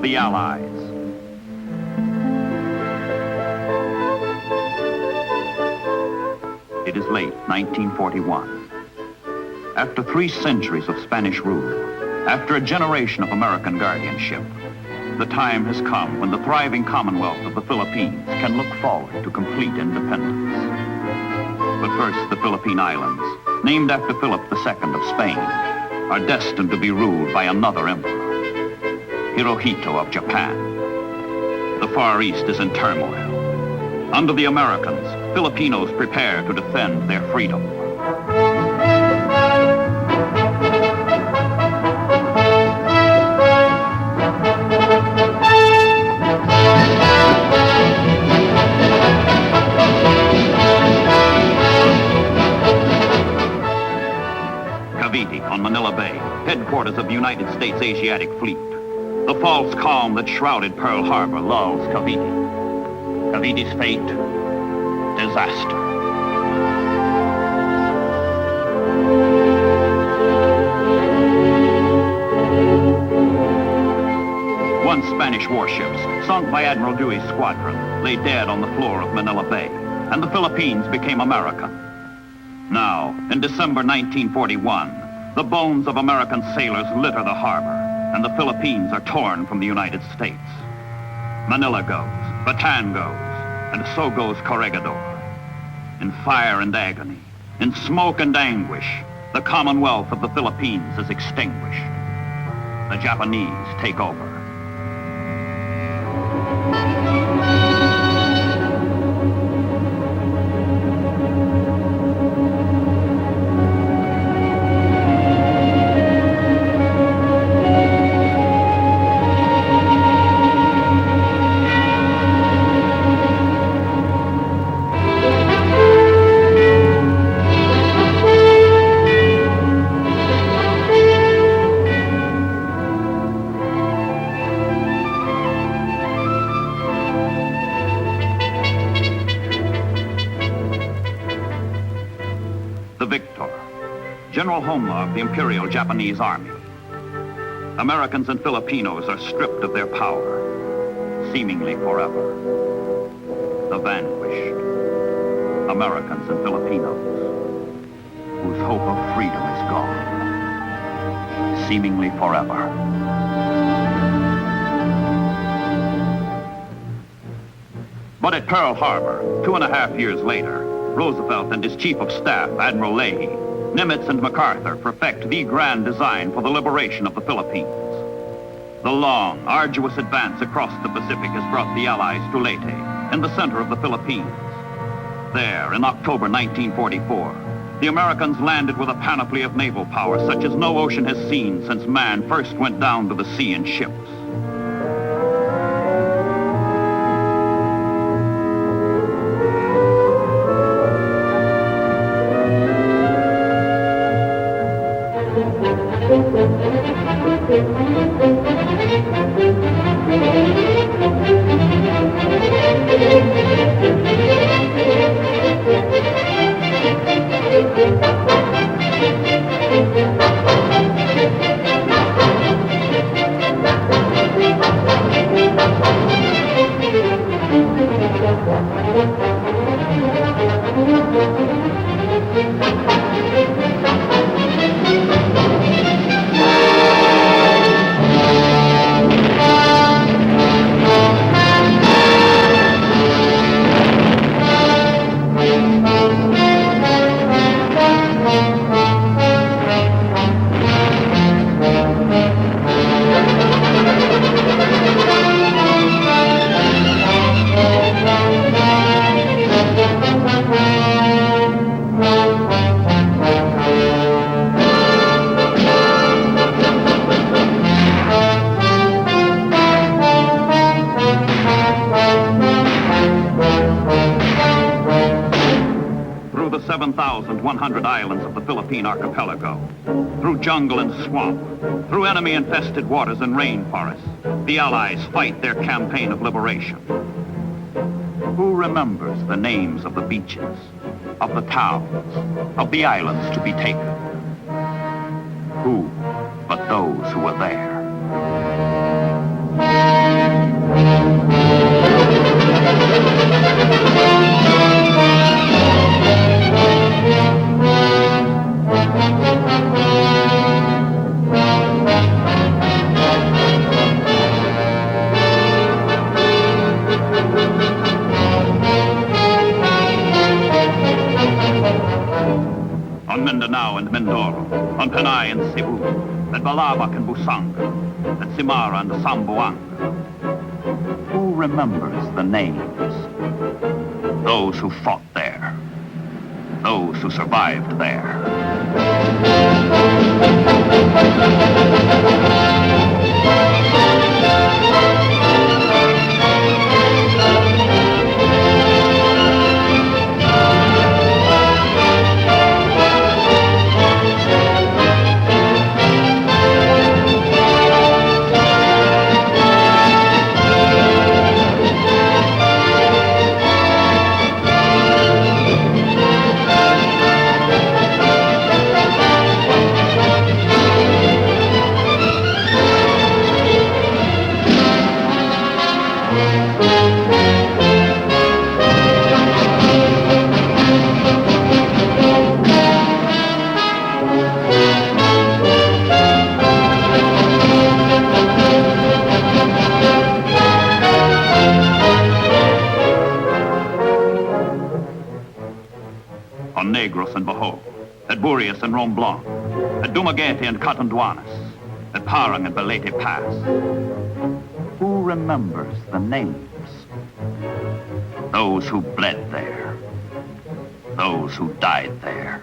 of the Allies. It is late 1941. After 3 centuries of Spanish rule, after a generation of American guardianship, the time has come when the thriving Commonwealth of the Philippines can look forward to complete independence. But first, the Philippine Islands, named after Philip II of Spain, are destined to be ruled by another emperor, Hirohito of Japan. The Far East is in turmoil. Under the Americans, Filipinos prepare to defend their freedom. Cavite on Manila Bay, headquarters of the United States Asiatic Fleet. The false calm that shrouded Pearl Harbor lulls Cavite. Cavite's fate, disaster. One Spanish warships, sunk by Admiral Dewey's squadron, lay dead on the floor of Manila Bay, and the Philippines became American. Now, in December 1941, the bones of American sailors litter the harbor, and the Philippines are torn from the United States. Manila goes, Bataan goes, and so goes Corregidor. In fire and agony, in smoke and anguish, the Commonwealth of the Philippines is extinguished. The Japanese take over. The victor, General Homma of the Imperial Japanese Army. Americans and Filipinos are stripped of their power, seemingly forever. The vanquished, Americans and Filipinos, whose hope of freedom is gone, seemingly forever. But at Pearl Harbor, 2.5 years later, Roosevelt and his chief of staff, Admiral Leahy, Nimitz and MacArthur perfect the grand design for the liberation of the Philippines. The long, arduous advance across the Pacific has brought the Allies to Leyte, in the center of the Philippines. There, in October 1944, the Americans landed with a panoply of naval power such as no ocean has seen since man first went down to the sea in ships. The 7,100 islands of the Philippine archipelago, through jungle and swamp, through enemy-infested waters and rainforests, the Allies fight their campaign of liberation. Who remembers the names of the beaches, of the towns, of the islands to be taken? Who but those who were there? and Mindoro, on Panay and Cebu, at Balabac and Busanga, at Simara and Sambuanga. Who remembers the names? Those who fought there. Those who survived there. On Negros and Bohol, at Burias and Romblon, at Dumaguete and Catanduanes, at Parang and Balete Pass. Who remembers the names? Those who bled there. Those who died there.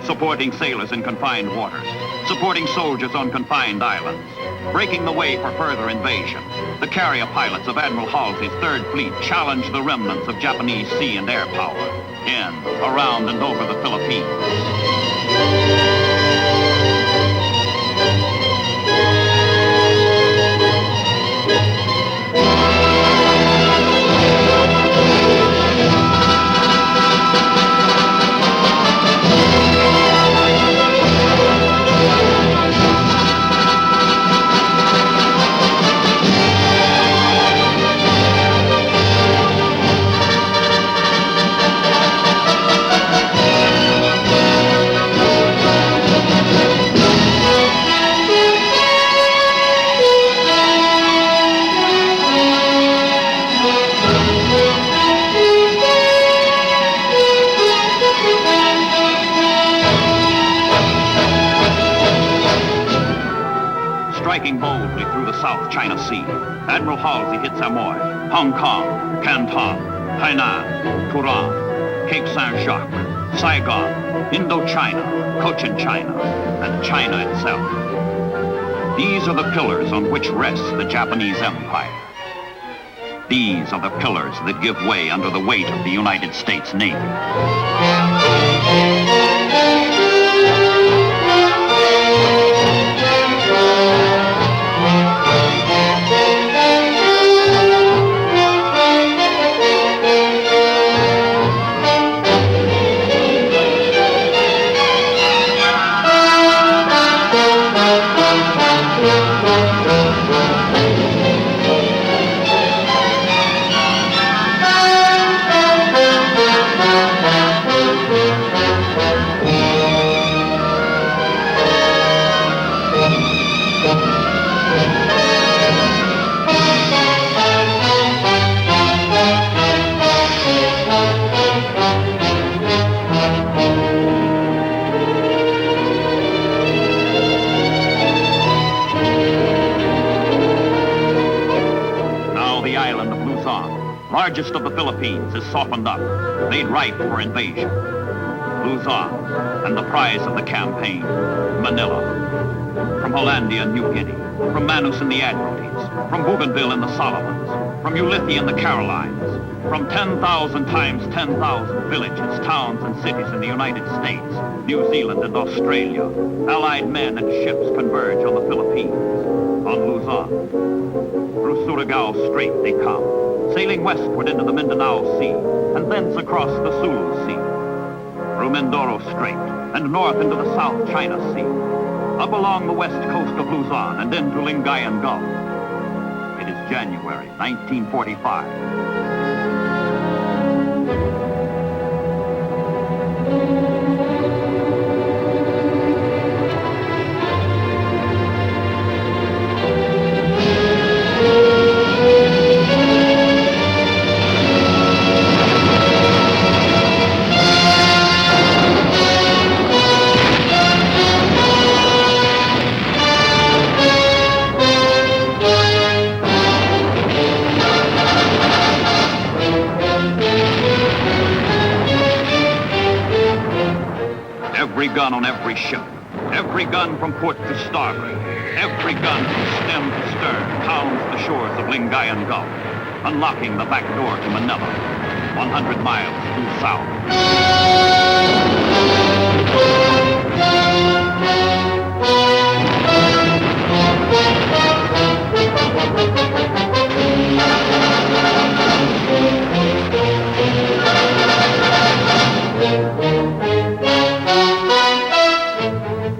Supporting sailors in confined waters, supporting soldiers on confined islands, breaking the way for further invasion. The carrier pilots of Admiral Halsey's Third Fleet challenged the remnants of Japanese sea and air power in, around, and over the Philippines. Striking boldly through the South China Sea, Admiral Halsey hit Samoy, Hong Kong, Canton, Hainan, Turan, Cape Saint-Jacques, Saigon, Indochina, Cochin China, and China itself. These are the pillars on which rests the Japanese Empire. These are the pillars that give way under the weight of the United States Navy. Largest of the Philippines, is softened up, made ripe for invasion. Luzon, and the prize of the campaign, Manila. From Hollandia and New Guinea, from Manus in the Admiralties, from Bougainville in the Solomons, from Ulithi in the Carolines, from 10,000 times 10,000 villages, towns, and cities in the United States, New Zealand, and Australia, Allied men and ships converge on the Philippines, on Luzon. Through Surigao Strait they come, sailing westward into the Mindanao Sea, and thence across the Sulu Sea, through Mindoro Strait, and north into the South China Sea, up along the west coast of Luzon and into Lingayen Gulf. It is January 1945. Every gun on every ship, every gun from port to starboard, every gun from stem to stern pounds the shores of Lingayen Gulf, unlocking the back door to Manila, 100 miles due south.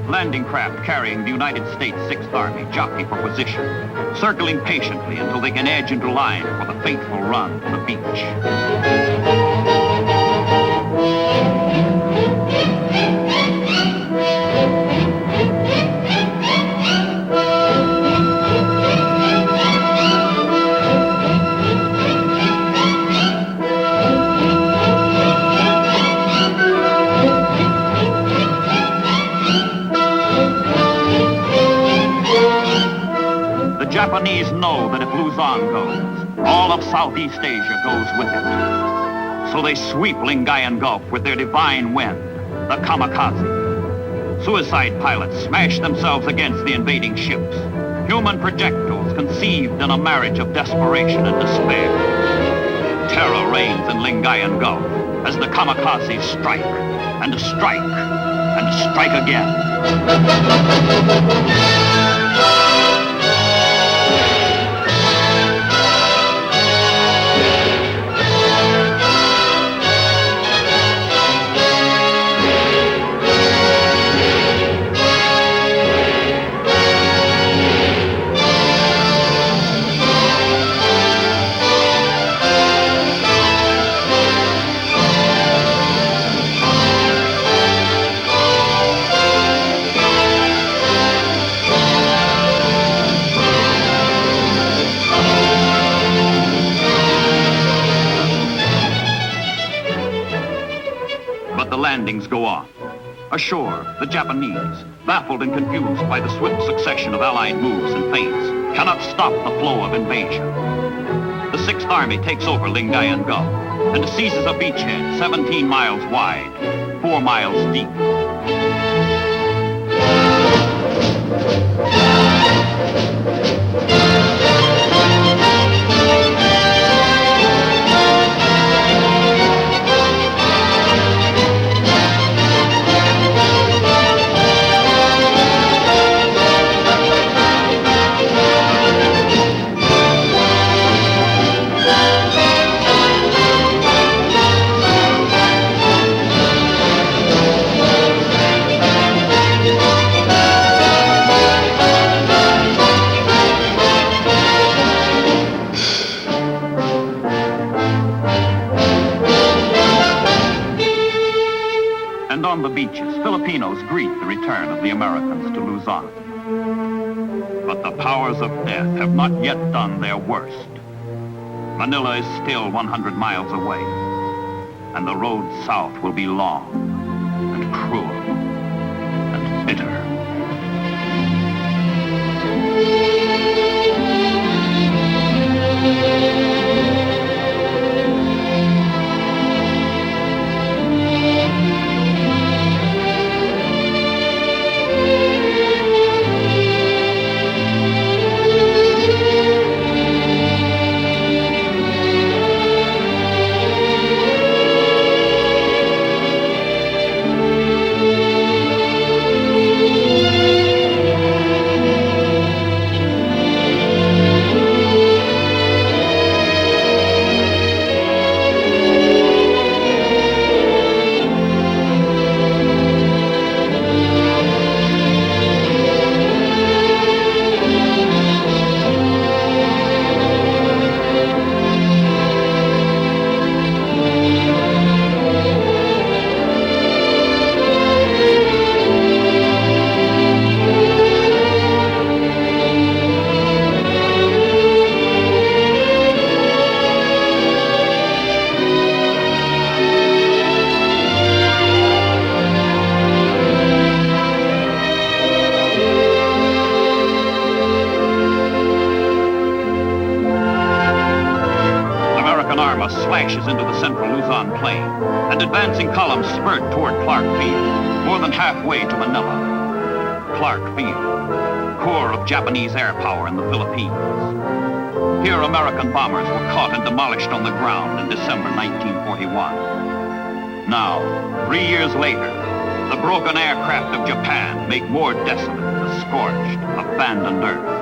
Landing craft carrying the United States 6th Army jockey for position, circling patiently until they can edge into line for the fateful run to the beach. The Japanese know that if Luzon goes, all of Southeast Asia goes with it. So they sweep Lingayen Gulf with their divine wind, the kamikaze. Suicide pilots smash themselves against the invading ships, human projectiles conceived in a marriage of desperation and despair. Terror reigns in Lingayen Gulf as the kamikazes strike, and strike, and strike again. But the landings go on. Ashore, the Japanese, baffled and confused by the swift succession of Allied moves and feints, cannot stop the flow of invasion. The 6th Army takes over Lingayen Gulf and seizes a beachhead 17 miles wide, 4 miles deep. And on the beaches, Filipinos greet the return of the Americans to Luzon. But the powers of death have not yet done their worst. Manila is still 100 miles away, and the road south will be long and cruel and bitter. armor slashes into the central Luzon plain, and advancing columns spurt toward Clark Field, more than halfway to Manila. Clark Field, core of Japanese air power in the Philippines. Here, American bombers were caught and demolished on the ground in December 1941. Now, 3 years later, the broken aircraft of Japan make more desolate the scorched, abandoned earth.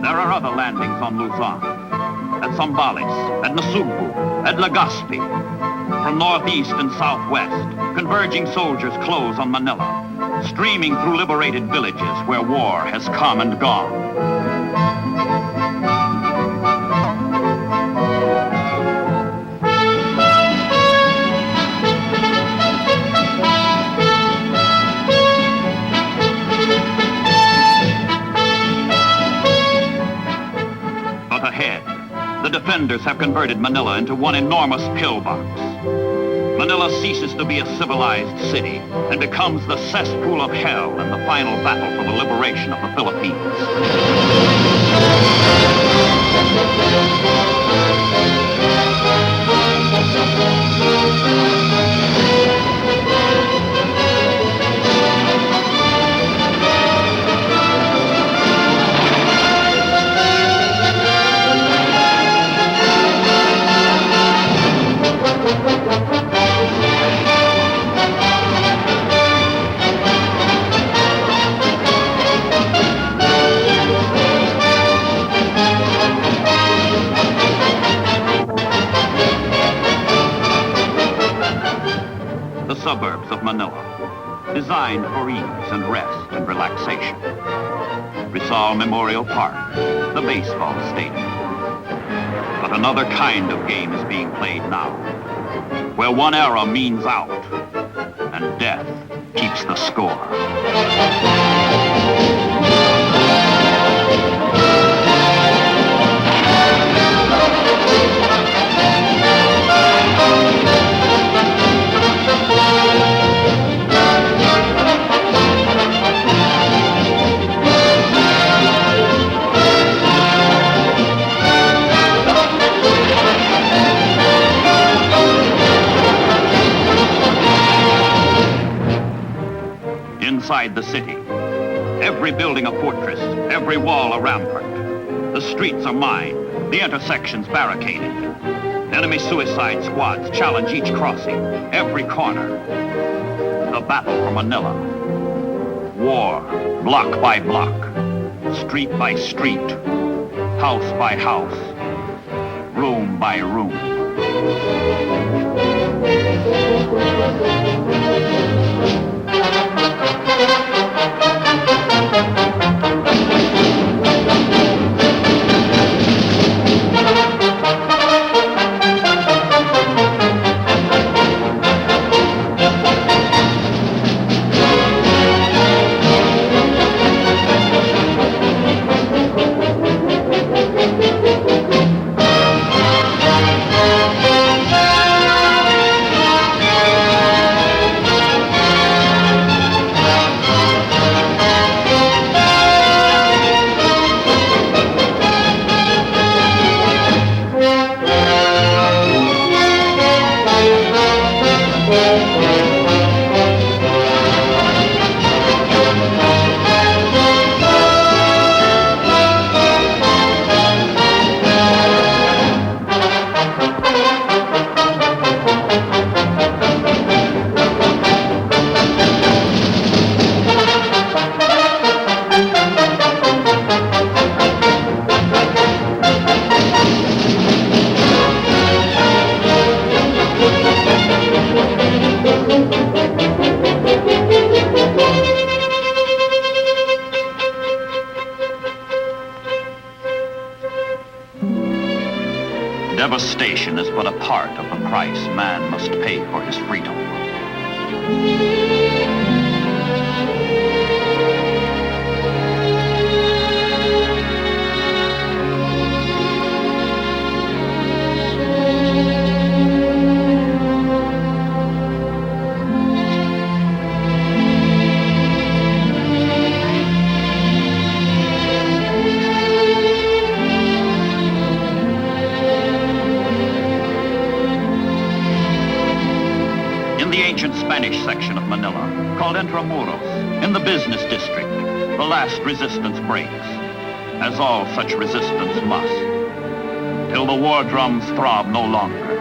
There are other landings on Luzon, at Zambales, at Nasugbu, at Legazpi. From northeast and southwest, converging soldiers close on Manila, streaming through liberated villages where war has come and gone. But ahead, the defenders have converted Manila into one enormous pillbox. Manila ceases to be a civilized city and becomes the cesspool of hell in the final battle for the liberation of the Philippines. Suburbs of Manila, designed for ease and rest and relaxation. Rizal Memorial Park, the baseball stadium. But another kind of game is being played now, where one era means out and death keeps the score. Inside the city, every building a fortress, every wall a rampart. The streets are mined, the intersections barricaded. Enemy suicide squads challenge each crossing, every corner. The battle for Manila. War, block by block, street by street, house by house, room by room. Devastation is but a part of the price man must pay for his freedom. called Intramuros, in the business district, the last resistance breaks, as all such resistance must, till the war drums throb no longer,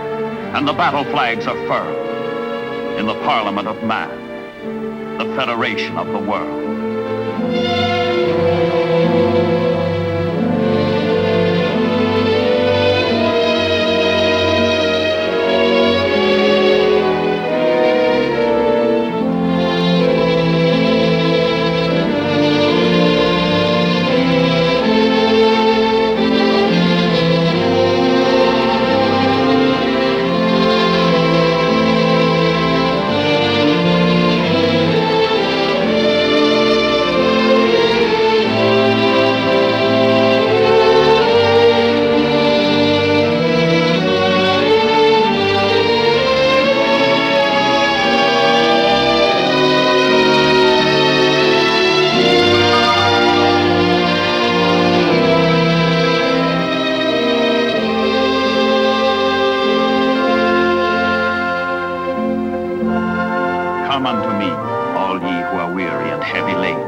and the battle flags are furled in the Parliament of Man, the Federation of the World. Come unto me, all ye who are weary and heavy laden,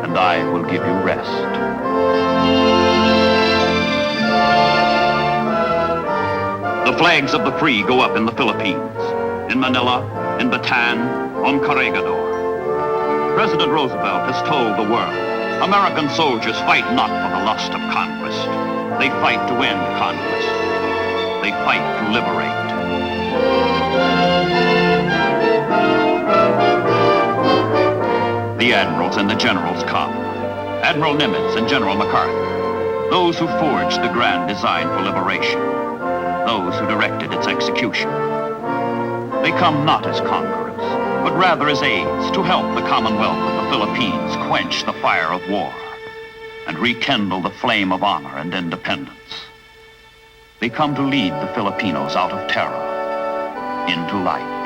and I will give you rest. The flags of the free go up in the Philippines, in Manila, in Bataan, on Corregidor. President Roosevelt has told the world, American soldiers fight not for the lust of conquest. They fight to end conquest. They fight to liberate. The admirals and the generals come. Admiral Nimitz and General MacArthur, those who forged the grand design for liberation, those who directed its execution. They come not as conquerors, but rather as aides to help the Commonwealth of the Philippines quench the fire of war and rekindle the flame of honor and independence. They come to lead the Filipinos out of terror into light.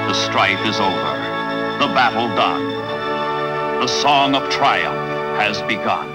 The strife is over, the battle done. The song of triumph has begun.